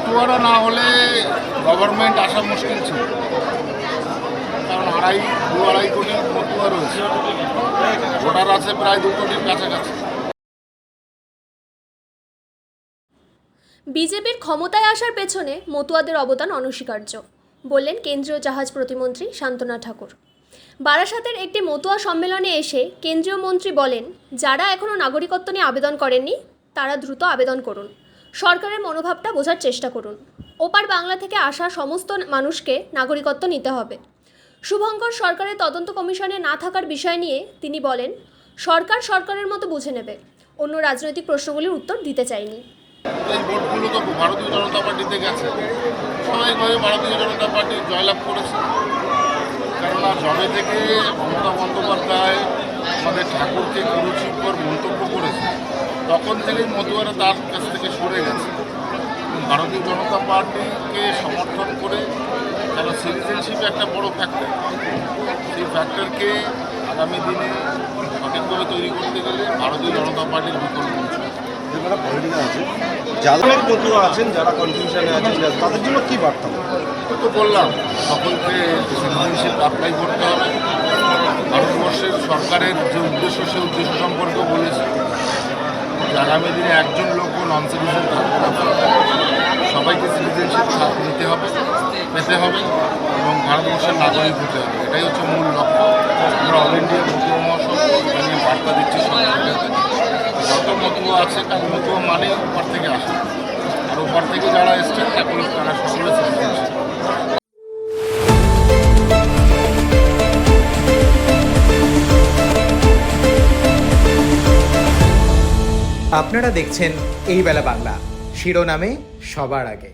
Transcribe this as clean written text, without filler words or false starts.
মতুয়ারা না হলে গভর্নমেন্ট আসা মুশকিল ছিল, কারণ দু আড়াই কোটি মতুয়া রয়েছে, ভোটার আছে প্রায় 2 কোটির কাছাকাছি। বিজেপির ক্ষমতায় আসার পেছনে মতুয়াদের অবদান অনস্বীকার্য, বললেন কেন্দ্রীয় জাহাজ প্রতিমন্ত্রী শান্তনা ঠাকুর। বারাসাতের একটি মতুয়া সম্মেলনে এসে কেন্দ্রীয় মন্ত্রী বলেন, যারা এখনও নাগরিকত্ব নিয়ে আবেদন করেননি তারা দ্রুত আবেদন করুন, সরকারের মনোভাবটা বোঝার চেষ্টা করুন। ওপার বাংলা থেকে আসা সমস্ত মানুষকে নাগরিকত্ব নিতে হবে। শুভঙ্কর সরকারের তদন্ত কমিশনে না থাকার বিষয় নিয়ে তিনি বলেন, সরকার সরকারের মতো বুঝে নেবে, অন্য রাজনৈতিক প্রশ্নগুলির উত্তর দিতে চাইনি। এই ভোটগুলো তো ভারতীয় জনতা পার্টিতে গেছে, স্বাভাবিকভাবে ভারতীয় জনতা পার্টি জয়লাভ করেছে। কেননা জবে থেকে মমতা বন্দ্যোপাধ্যায় আমাদের ঠাকুরকে কুরুচিকর মন্তব্য করেছে, তখন থেকেই মতুয়ারা তার কাছ থেকে সরে গেছে। ভারতীয় জনতা পার্টিকে সমর্থন করে, কারণ সিটিজেনশিপ একটা বড় ফ্যাক্টর, সেই ফ্যাক্টরকে আগামী দিনে সঠিকভাবে তৈরি করতে গেলে ভারতীয় জনতা পার্টির বিকল্প যারা পলিটিক্যাল আছে, যারা মতুয়া আছেন, যারা কনফিউশনে আছেন, তাদের জন্য কী বার্তা? তো বললাম, সকলকে সিটিজেনশিপ অ্যাপ্লাই করতে হবে। ভারতবর্ষের সরকারের যে উদ্দেশ্য, সেই উদ্দেশ্য সম্পর্কে বলেছে যে আগামী দিনে একজন লোকও নন সিটিজেন থাকবে না, সবাইকে সিটিজেনশিপ নিতে হবে, পেতে হবে এবং ভারতবর্ষের নাগরিক হতে হবে। এটাই হচ্ছে মূল লক্ষ্য। আমরা অল ইন্ডিয়া মতুয়া মহাসভা এটা নিয়ে বার্তা দিচ্ছি সরকারের কাছে। যত মতুয়া আছে, কারণ মতুয়া মানে ওপার থেকে আসে, আর ওপার থেকে যারা এসছেন তারা সকলে সিটিজেনশিপ। আপনারা দেখছেন এই বেলা বাংলা, শিরোনামে সবার আগে।